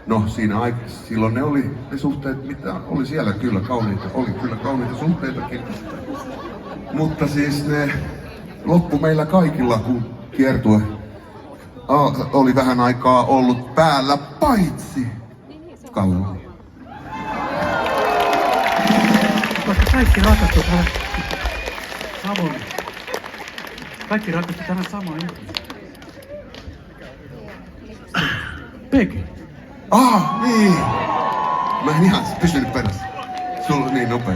No silloin ne suhteet, mitä oli siellä kyllä kauniita, oli kyllä kauniita suhteitakin. Mutta siis ne loppu meillä kaikilla, kun kiertue oli vähän aikaa ollut päällä, paitsi Kalle. Koska kaikki rakastuvat tähän samoin. Kaikki rakastuvat tähän samaan ihmiseen. Peggy. Niin! Mä en ihan pysynyt perässä. Sulla on niin nopea.